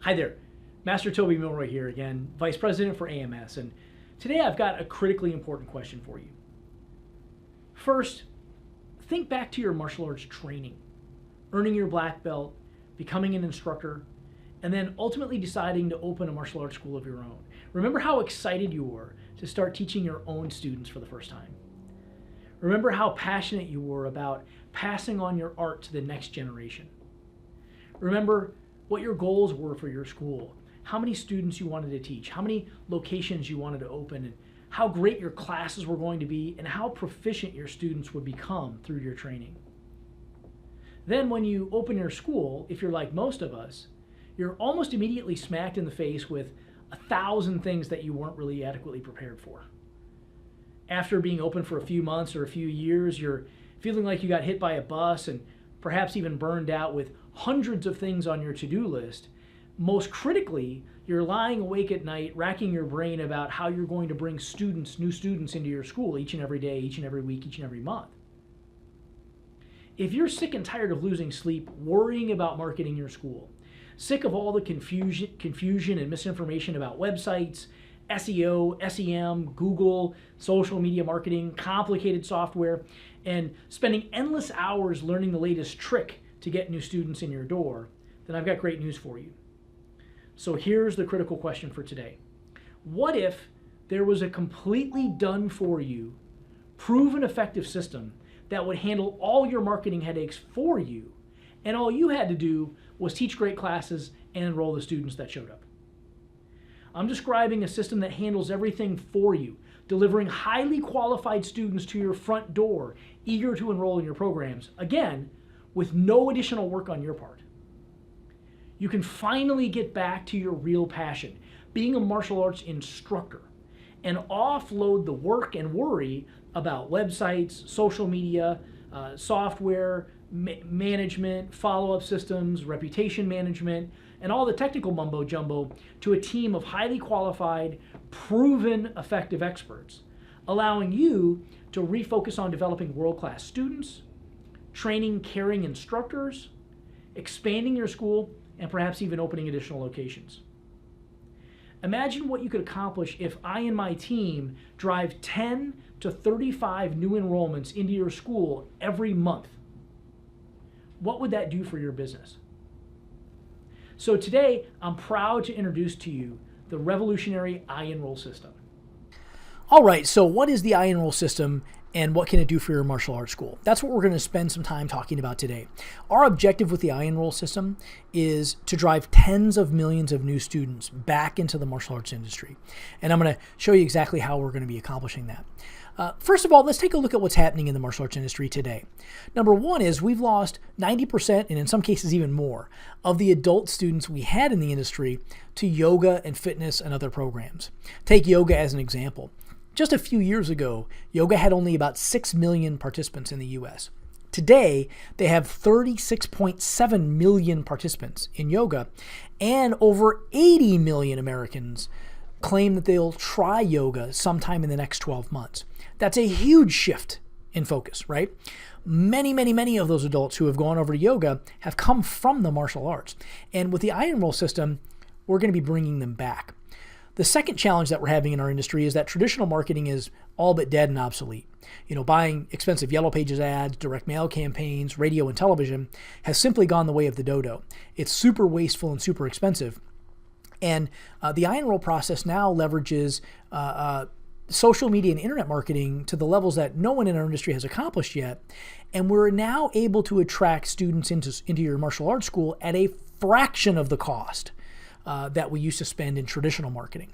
Hi there, Master Toby Milroy here again, Vice President for AMS, and today I've got a critically important question for you. First, think back to your martial arts training, earning your black belt, becoming an instructor, and then ultimately deciding to open a martial arts school of your own. Remember how excited you were to start teaching your own students for the first time. Remember how passionate you were about passing on your art to the next generation. Remember what your goals were for your school, how many students you wanted to teach, how many locations you wanted to open, and how great your classes were going to be, and how proficient your students would become through your training. Then when you open your school, if you're like most of us, you're almost immediately smacked in the face with 1,000 things that you weren't really adequately prepared for. After being open for a few months or a few years, you're feeling like you got hit by a bus and perhaps even burned out with hundreds of things on your to-do list. Most critically, you're lying awake at night, racking your brain about how you're going to bring new students into your school each and every day, each and every week, each and every month. If you're sick and tired of losing sleep, worrying about marketing your school, sick of all the confusion and misinformation about websites, SEO, SEM, Google, social media marketing, complicated software, and spending endless hours learning the latest trick to get new students in your door, then I've got great news for you. So here's the critical question for today. What if there was a completely done for you, proven effective system that would handle all your marketing headaches for you, and all you had to do was teach great classes and enroll the students that showed up? I'm describing a system that handles everything for you, delivering highly qualified students to your front door, eager to enroll in your programs, again, with no additional work on your part. You can finally get back to your real passion, being a martial arts instructor, and offload the work and worry about websites, social media, software, management, follow-up systems, reputation management, and all the technical mumbo jumbo to a team of highly qualified, proven, effective experts, allowing you to refocus on developing world-class students, training caring instructors, expanding your school, and perhaps even opening additional locations. Imagine what you could accomplish if I and my team drive 10 to 35 new enrollments into your school every month. What would that do for your business? So today, I'm proud to introduce to you the revolutionary iEnroll system. All right, so what is the iEnroll system and what can it do for your martial arts school? That's what we're going to spend some time talking about today. Our objective with the iEnroll system is to drive tens of millions of new students back into the martial arts industry. And I'm going to show you exactly how we're going to be accomplishing that. First of all, let's take a look at what's happening in the martial arts industry today. Number one is we've lost 90%, and in some cases even more, of the adult students we had in the industry to yoga and fitness and other programs. Take yoga as an example. Just a few years ago, yoga had only about 6 million participants in the US. Today, they have 36.7 million participants in yoga, and over 80 million Americans claim that they'll try yoga sometime in the next 12 months. That's a huge shift in focus, right? Many of those adults who have gone over to yoga have come from the martial arts. And with the iEnroll system, we're going to be bringing them back. The second challenge that we're having in our industry is that traditional marketing is all but dead and obsolete. Buying expensive Yellow Pages ads, direct mail campaigns, radio and television has simply gone the way of the dodo. It's super wasteful and super expensive. And the iEnroll process now leverages social media and internet marketing to the levels that no one in our industry has accomplished yet. And we're now able to attract students into your martial arts school at a fraction of the cost that we used to spend in traditional marketing.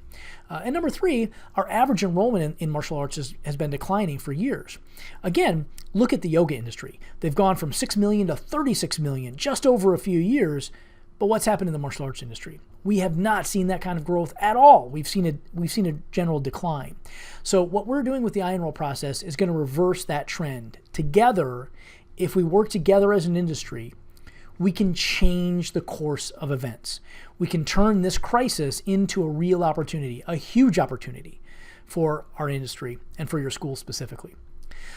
And number three, our average enrollment in martial arts has been declining for years. Again, look at the yoga industry. They've gone from 6 million to 36 million just over a few years. But what's happened in the martial arts industry? We have not seen that kind of growth at all. We've seen a general decline. So what we're doing with the iEnroll process is going to reverse that trend. Together, if we work together as an industry, we can change the course of events. We can turn this crisis into a real opportunity, a huge opportunity for our industry and for your school specifically.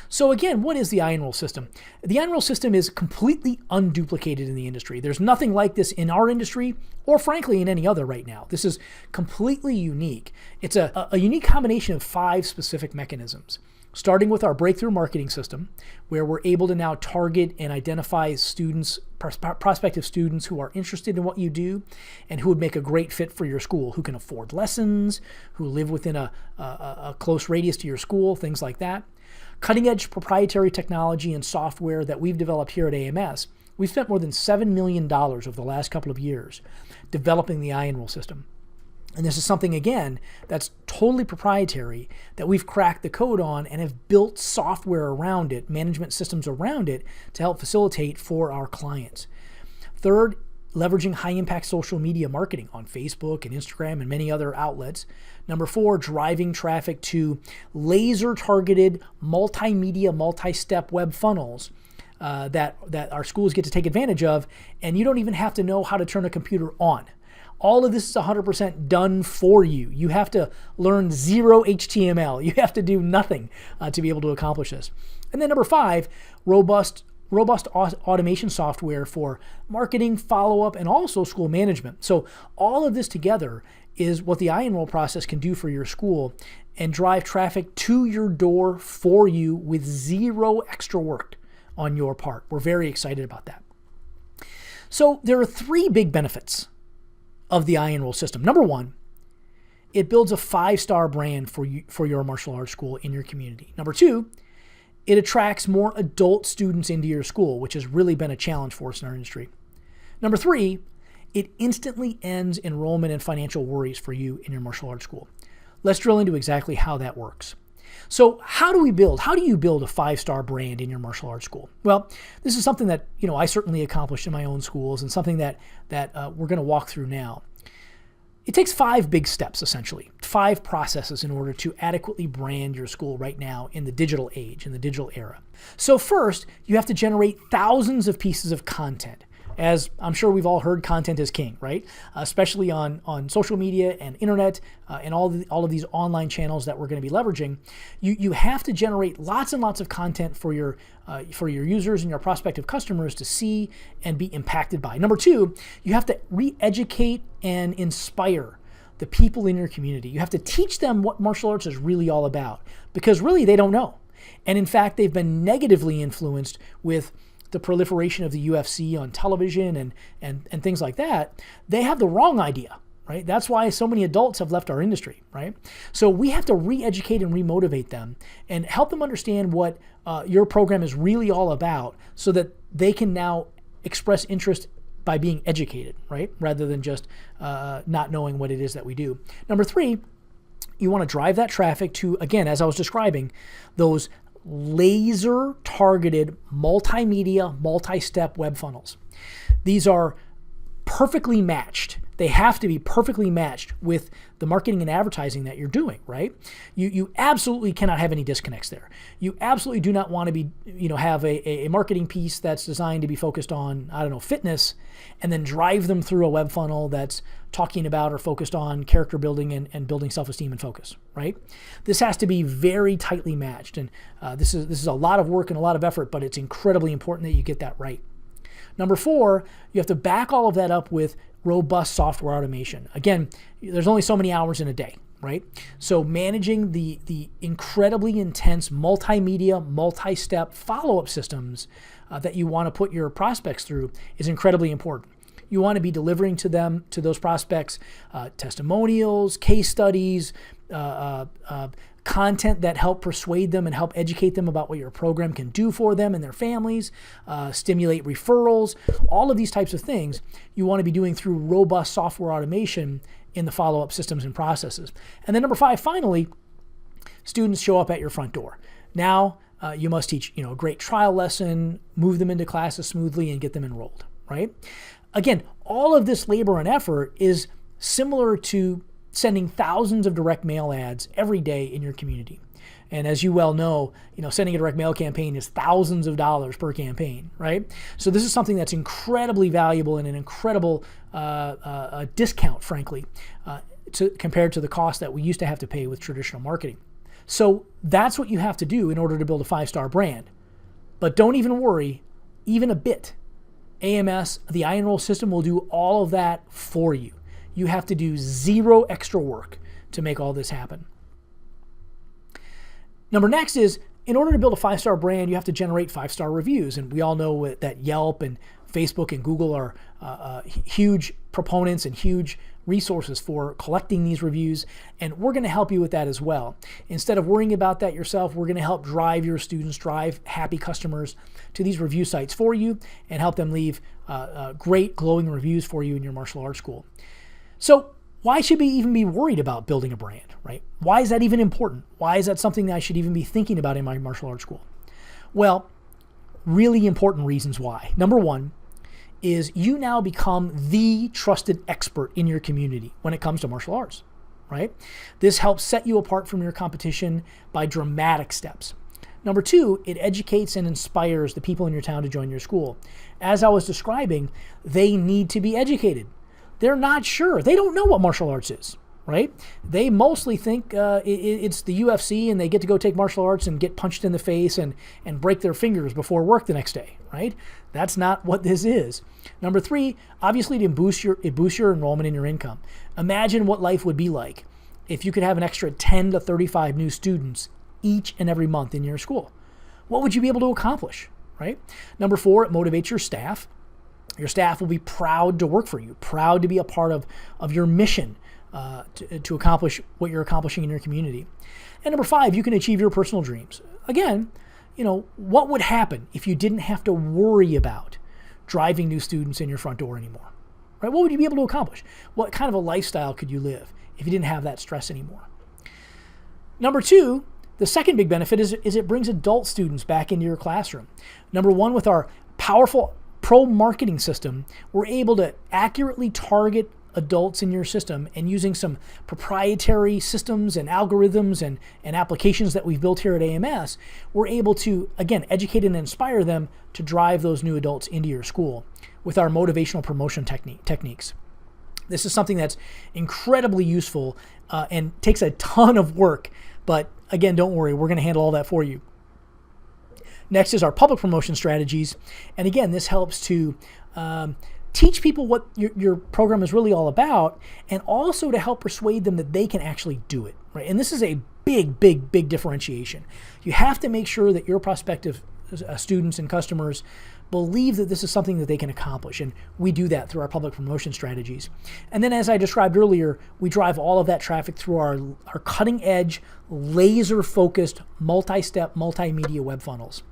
So again, what is the iEnroll system? The iEnroll system is completely unduplicated in the industry. There's nothing like this in our industry or frankly in any other right now. This is completely unique. It's a unique combination of 5 specific mechanisms, starting with our breakthrough marketing system, where we're able to now target and identify students, prospective students who are interested in what you do and who would make a great fit for your school, who can afford lessons, who live within a close radius to your school, things like that. Cutting-edge proprietary technology and software that we've developed here at AMS. We've spent more than $7 million over the last couple of years developing the iEnroll system. And this is something, again, that's totally proprietary that we've cracked the code on and have built software around it, management systems around it to help facilitate for our clients. Third, leveraging high-impact social media marketing on Facebook and Instagram and many other outlets. Number 4, driving traffic to laser-targeted multimedia, multi-step web funnels that our schools get to take advantage of, and you don't even have to know how to turn a computer on. All of this is 100% done for you. You have to learn 0 HTML. You have to do nothing to be able to accomplish this. And then number 5, robust automation software for marketing, follow-up, and also school management. So all of this together is what the iEnroll process can do for your school and drive traffic to your door for you with 0 extra work on your part. We're very excited about that. So there are 3 big benefits of the iEnroll system. Number 1, it builds a 5-star brand for your martial arts school in your community. Number 2, it attracts more adult students into your school, which has really been a challenge for us in our industry. Number 3, it instantly ends enrollment and financial worries for you in your martial arts school. Let's drill into exactly how that works. So how do you build a 5-star brand in your martial arts school? Well, this is something that I certainly accomplished in my own schools and something that we're going to walk through now. It takes 5 big steps, essentially, 5 processes in order to adequately brand your school right now in the digital age, in the digital era. So first, you have to generate thousands of pieces of content. As I'm sure we've all heard, content is king, right? Especially on social media and internet and all of these online channels that we're going to be leveraging. You have to generate lots and lots of content for your users and your prospective customers to see and be impacted by. Number 2, you have to re-educate and inspire the people in your community. You have to teach them what martial arts is really all about, because really they don't know. And in fact, they've been negatively influenced with the proliferation of the UFC on television and things like that. They have the wrong idea, right? That's why so many adults have left our industry, right? So we have to re-educate and re-motivate them and help them understand what your program is really all about so that they can now express interest by being educated, right? Rather than just not knowing what it is that we do. Number 3, you want to drive that traffic to, again, as I was describing, those laser-targeted multimedia, multi-step web funnels. These are perfectly matched. They have to be perfectly matched with the marketing and advertising that you're doing, right? You absolutely cannot have any disconnects there. You absolutely do not want to be, have a marketing piece that's designed to be focused on, fitness, and then drive them through a web funnel that's talking about or focused on character building and building self-esteem and focus, right? This has to be very tightly matched. And this is a lot of work and a lot of effort, but it's incredibly important that you get that right. Number 4, you have to back all of that up with robust software automation. Again, there's only so many hours in a day, right? So managing the incredibly intense multimedia, multi-step follow-up systems that you want to put your prospects through is incredibly important. You want to be delivering to those prospects, testimonials, case studies, content that help persuade them and help educate them about what your program can do for them and their families, stimulate referrals, all of these types of things you want to be doing through robust software automation in the follow-up systems and processes. And then number 5, finally, students show up at your front door. Now you must teach a great trial lesson, move them into classes smoothly, and get them enrolled, right? Again, all of this labor and effort is similar to sending thousands of direct mail ads every day in your community. And as you well know, sending a direct mail campaign is thousands of dollars per campaign, right? So this is something that's incredibly valuable and an incredible discount, frankly, compared to the cost that we used to have to pay with traditional marketing. So that's what you have to do in order to build a 5-star brand. But don't even worry, even a bit. AMS, the iEnroll system, will do all of that for you. You have to do zero extra work to make all this happen. Number next is, in order to build a 5-star brand, you have to generate 5-star reviews. And we all know that Yelp and Facebook and Google are huge proponents and huge resources for collecting these reviews, and we're going to help you with that as well. Instead of worrying about that yourself, we're going to help drive your students, drive happy customers to these review sites for you, and help them leave great glowing reviews for you in your martial arts school. So why should we even be worried about building a brand, right? Why is that even important? Why is that something that I should even be thinking about in my martial arts school? Well, really important reasons why. Number one is you now become the trusted expert in your community when it comes to martial arts, right? This helps set you apart from your competition by dramatic steps. Number two, it educates and inspires the people in your town to join your school. As I was describing, they need to be educated. They're not sure. They don't know what martial arts is, right? They mostly think it's the UFC and they get to go take martial arts and get punched in the face and break their fingers before work the next day, right? That's not what this is. Number three, obviously it boosts your enrollment and your income. Imagine what life would be like if you could have an extra 10 to 35 new students each and every month in your school. What would you be able to accomplish, right? Number four, it motivates your staff. Your staff will be proud to work for you, proud to be a part of your mission to accomplish what you're accomplishing in your community. And number five, you can achieve your personal dreams. Again, what would happen if you didn't have to worry about driving new students in your front door anymore, right? What would you be able to accomplish? What kind of a lifestyle could you live if you didn't have that stress anymore? Number two, the second big benefit is it brings adult students back into your classroom. Number one, with our powerful pro marketing system, we're able to accurately target adults in your system, and using some proprietary systems and algorithms and applications that we've built here at AMS, we're able to, again, educate and inspire them to drive those new adults into your school with our motivational promotion techniques. This is something that's incredibly useful and takes a ton of work, but again, don't worry, we're going to handle all that for you. Next is our public promotion strategies. And again, this helps to teach people what your program is really all about, and also to help persuade them that they can actually do it, right? And this is a big differentiation. You have to make sure that your prospective students and customers believe that this is something that they can accomplish, and we do that through our public promotion strategies. And then, as I described earlier, we drive all of that traffic through our cutting-edge, laser-focused, multi-step, multimedia web funnels.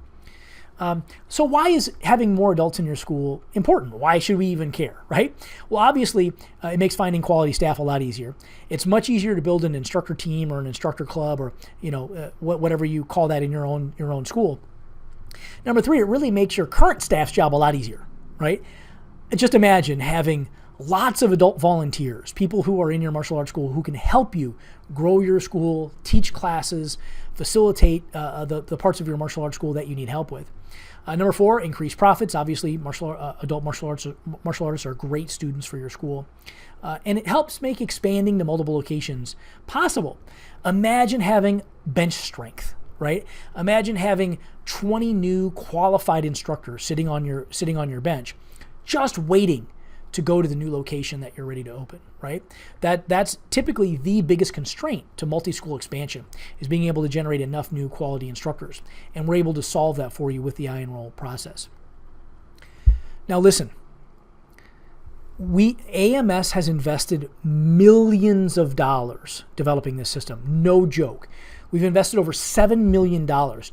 So why is having more adults in your school important? Why should we even care, right? Well, obviously, it makes finding quality staff a lot easier. It's much easier to build an instructor team or an instructor club, or whatever you call that in your own school. Number three, it really makes your current staff's job a lot easier, right? And just imagine having lots of adult volunteers, people who are in your martial arts school who can help you grow your school, teach classes, facilitate the parts of your martial arts school that you need help with. Number four, increase profits. Obviously, adult martial artists are great students for your school. And it helps make expanding to multiple locations possible. Imagine having bench strength, right? Imagine having 20 new qualified instructors sitting on your bench, just waiting to go to the new location that you're ready to open, right? That's typically the biggest constraint to multi-school expansion, is being able to generate enough new quality instructors. And we're able to solve that for you with the iEnroll process. Now listen, AMS has invested millions of dollars developing this system, no joke. We've invested over $7 million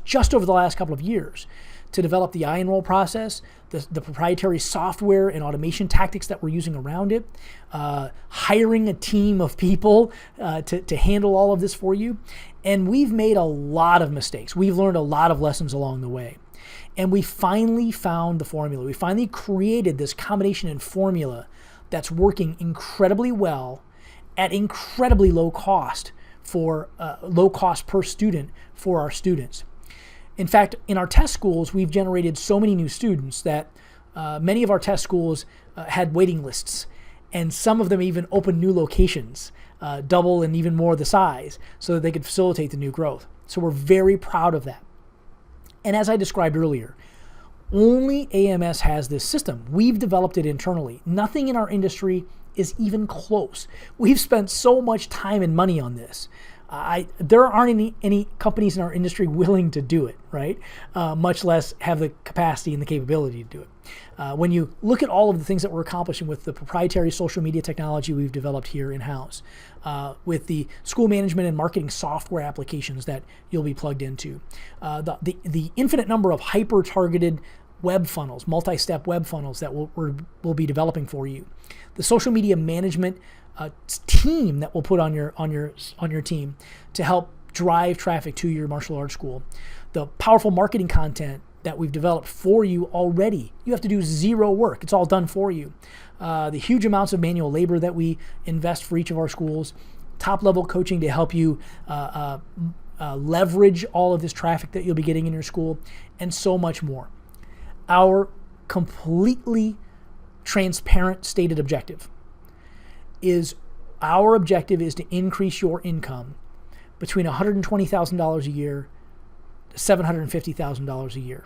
just over the last couple of years to develop the iEnroll process, the proprietary software and automation tactics that we're using around it, hiring a team of people to handle all of this for you. And we've made a lot of mistakes. We've learned a lot of lessons along the way. And we finally found the formula. We finally created this combination and formula that's working incredibly well at incredibly low cost low cost per student for our students. In fact, in our test schools, we've generated so many new students that many of our test schools had waiting lists. and some of them even opened new locations, double and even more the size, so that they could facilitate the new growth. So we're very proud of that. And as I described earlier, only AMS has this system. We've developed it internally. Nothing in our industry is even close. We've spent so much time and money on this. There aren't any companies in our industry willing to do it, right? Much less have the capacity and the capability to do it. When you look at all of the things that we're accomplishing with the proprietary social media technology we've developed here in-house, with the school management and marketing software applications that you'll be plugged into, the infinite number of hyper-targeted web funnels, multi-step web funnels that we'll be developing for you, the social media management team that we'll put on your team to help drive traffic to your martial arts school, the powerful marketing content that we've developed for you already. You have to do zero work. It's all done for you. The huge amounts of manual labor that we invest for each of our schools, top-level coaching to help you leverage all of this traffic that you'll be getting in your school, and so much more. Our completely transparent stated objective is to increase your income between $120,000 a year to $750,000 a year.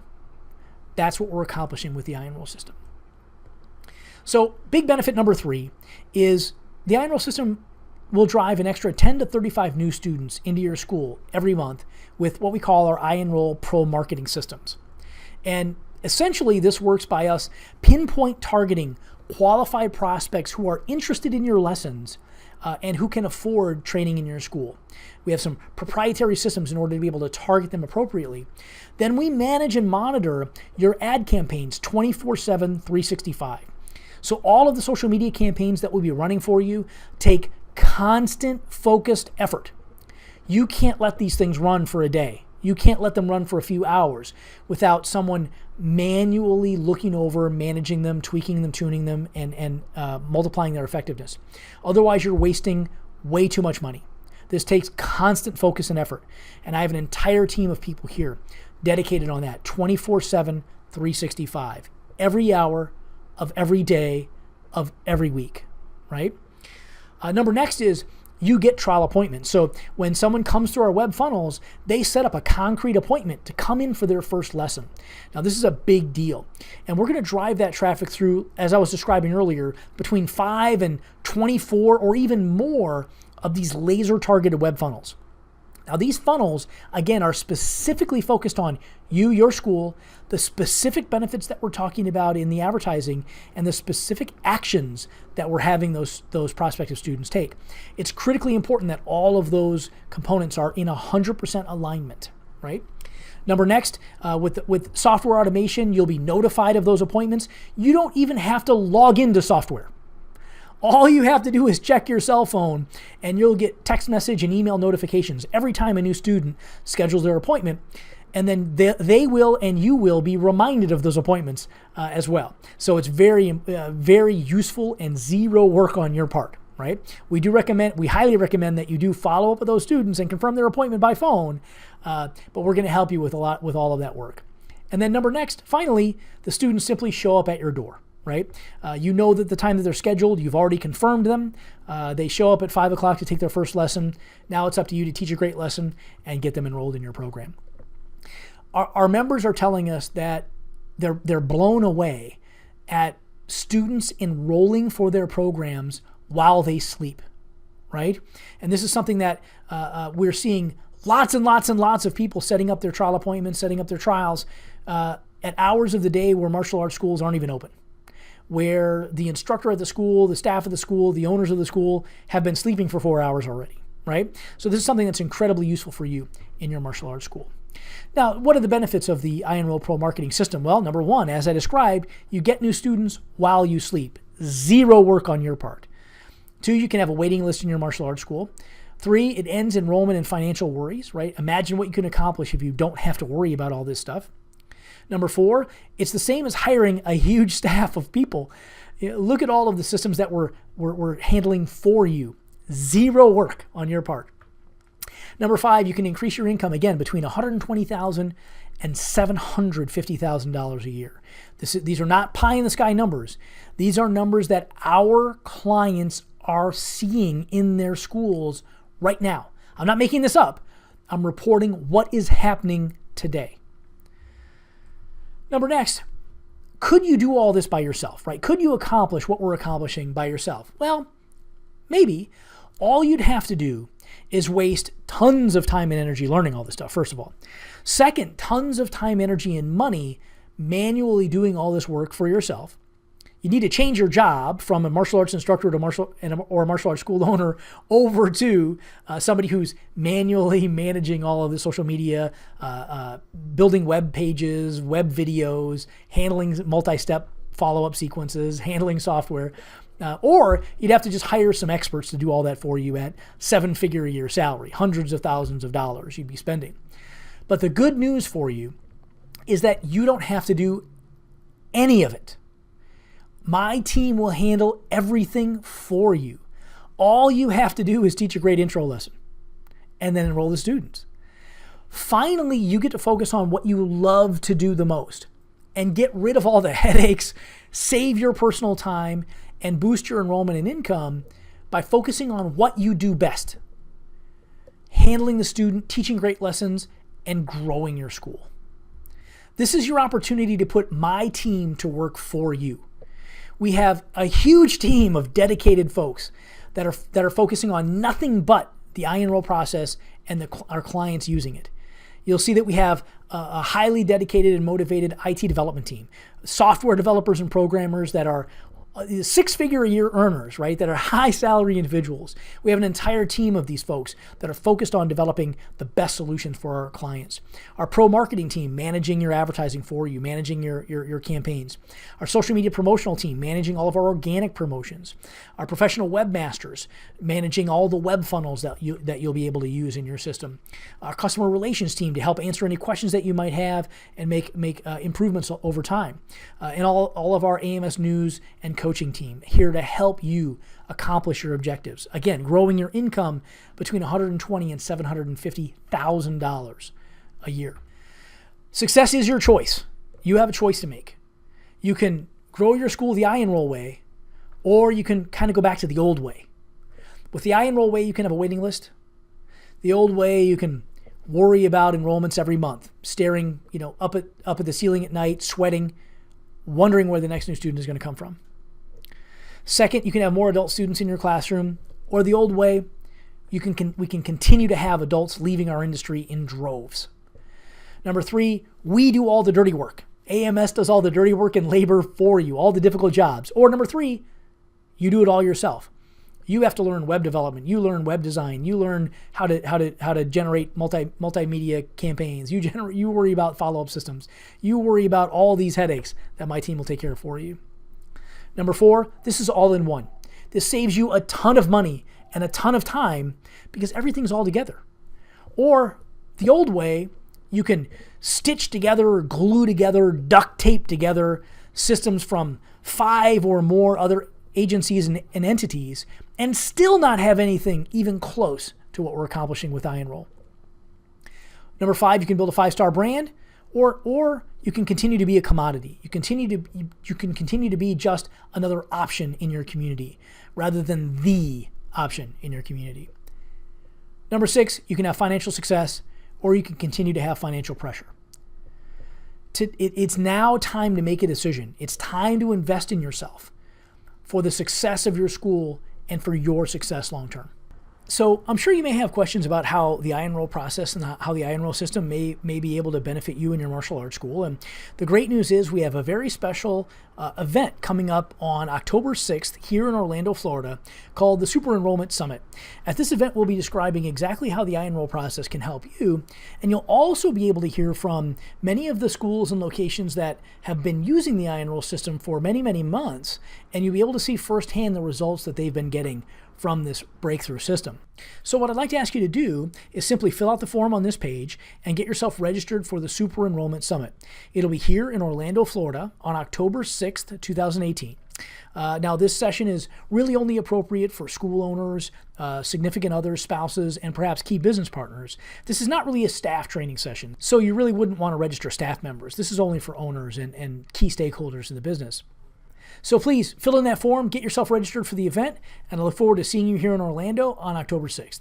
That's what we're accomplishing with the iEnroll system. So big benefit number 3 is the iEnroll system will drive an extra 10 to 35 new students into your school every month with what we call our iEnroll Pro marketing systems. And essentially, this works by us pinpoint targeting qualified prospects who are interested in your lessons and who can afford training in your school. We have some proprietary systems in order to be able to target them appropriately. Then we manage and monitor your ad campaigns 24/7, 365. So all of the social media campaigns that we'll be running for you take constant, focused effort. You can't let these things run for a day. You can't let them run for a few hours without someone manually looking over, managing them, tweaking them, tuning them, and multiplying their effectiveness. Otherwise, you're wasting way too much money. This takes constant focus and effort. And I have an entire team of people here dedicated on that 24/7, 365, every hour of every day of every week, right? Number next is you get trial appointments. So when someone comes through our web funnels, they set up a concrete appointment to come in for their first lesson. Now, this is a big deal. And we're going to drive that traffic through, as I was describing earlier, between 5 and 24 or even more of these laser-targeted web funnels. Now, these funnels, again, are specifically focused on you, your school, the specific benefits that we're talking about in the advertising, and the specific actions that we're having those prospective students take. It's critically important that all of those components are in 100% alignment, right? Next, with software automation, you'll be notified of those appointments. You don't even have to log into software. All you have to do is check your cell phone and you'll get text message and email notifications every time a new student schedules their appointment. And then they will and you will be reminded of those appointments as well. So it's very, very useful and zero work on your part, right? We highly recommend that you do follow up with those students and confirm their appointment by phone. But we're going to help you with all of that work. And then finally, the students simply show up at your door. Right? You know that the time that they're scheduled, you've already confirmed them. They show up at 5 o'clock to take their first lesson. Now it's up to you to teach a great lesson and get them enrolled in your program. Our members are telling us that they're blown away at students enrolling for their programs while they sleep, right? And this is something that we're seeing lots and lots and lots of people setting up their trial appointments, setting up their trials at hours of the day where martial arts schools aren't even open, where the instructor at the school, the staff of the school, the owners of the school have been sleeping for 4 hours already, right? So this is something that's incredibly useful for you in your martial arts school. Now, what are the benefits of the iEnroll Pro marketing system? Well, number 1, as I described, you get new students while you sleep. Zero work on your part. 2, you can have a waiting list in your martial arts school. 3, it ends enrollment and financial worries, right? Imagine what you can accomplish if you don't have to worry about all this stuff. Number 4, it's the same as hiring a huge staff of people. Look at all of the systems that we're handling for you. Zero work on your part. Number 5, you can increase your income again between $120,000 and $750,000 a year. These are not pie in the sky numbers. These are numbers that our clients are seeing in their schools right now. I'm not making this up. I'm reporting what is happening today. Next, could you do all this by yourself, right? Could you accomplish what we're accomplishing by yourself? Well, maybe. All you'd have to do is waste tons of time and energy learning all this stuff, first of all. Second, tons of time, energy, and money manually doing all this work for yourself. You need to change your job from a martial arts instructor to or a martial arts school owner over to somebody who's manually managing all of the social media, building web pages, web videos, handling multi-step follow-up sequences, handling software. Or you'd have to just hire some experts to do all that for you at 7-figure a year salary, hundreds of thousands of dollars you'd be spending. But the good news for you is that you don't have to do any of it. My team will handle everything for you. All you have to do is teach a great intro lesson and then enroll the students. Finally, you get to focus on what you love to do the most and get rid of all the headaches, save your personal time, and boost your enrollment and income by focusing on what you do best. Handling the student, teaching great lessons, and growing your school. This is your opportunity to put my team to work for you. We have a huge team of dedicated folks that are focusing on nothing but the iEnroll process and our clients using it. You'll see that we have a highly dedicated and motivated IT development team, software developers and programmers that are 6-figure a year earners, right? That are high salary individuals. We have an entire team of these folks that are focused on developing the best solutions for our clients. Our pro marketing team managing your advertising for you, managing your campaigns. Our social media promotional team managing all of our organic promotions. Our professional webmasters managing all the web funnels that you'll be able to use in your system. Our customer relations team to help answer any questions that you might have and make improvements over time. And all of our AMS news and coaching team here to help you accomplish your objectives. Again, growing your income between $120,000 and $750,000 a year. Success is your choice. You have a choice to make. You can grow your school the iEnroll way, or you can kind of go back to the old way. With the iEnroll way, you can have a waiting list. The old way, you can worry about enrollments every month, staring, up at the ceiling at night, sweating, wondering where the next new student is going to come from. Second, you can have more adult students in your classroom, or the old way, we can continue to have adults leaving our industry in droves. Number 3, we do all the dirty work. AMS does all the dirty work and labor for you, all the difficult jobs. Or number 3, you do it all yourself. You have to learn web development. You learn web design. You learn how to generate multimedia campaigns. You worry about follow-up systems. You worry about all these headaches that my team will take care of for you. Number 4, this is all in one. This saves you a ton of money and a ton of time because everything's all together. Or the old way, you can stitch together, glue together, duct tape together systems from 5 or more other agencies and entities and still not have anything even close to what we're accomplishing with iEnroll. Number 5, you can build a 5-star brand, or you can continue to be a commodity. You can continue to be just another option in your community rather than the option in your community. Number 6, you can have financial success, or you can continue to have financial pressure. It's now time to make a decision. It's time to invest in yourself for the success of your school and for your success long term. So I'm sure you may have questions about how the iEnroll process and how the iEnroll system may be able to benefit you in your martial arts school. And the great news is we have a very special event coming up on October 6th here in Orlando, Florida, called the Super Enrollment Summit. At this event, we'll be describing exactly how the iEnroll process can help you, and you'll also be able to hear from many of the schools and locations that have been using the iEnroll system for many, many months, and you'll be able to see firsthand the results that they've been getting from this breakthrough system. So what I'd like to ask you to do is simply fill out the form on this page and get yourself registered for the Super Enrollment Summit. It'll be here in Orlando, Florida on October 6th, 2018. Now, this session is really only appropriate for school owners, significant others, spouses, and perhaps key business partners. This is not really a staff training session, so you really wouldn't want to register staff members. This is only for owners and key stakeholders in the business. So please fill in that form, get yourself registered for the event, and I look forward to seeing you here in Orlando on October 6th.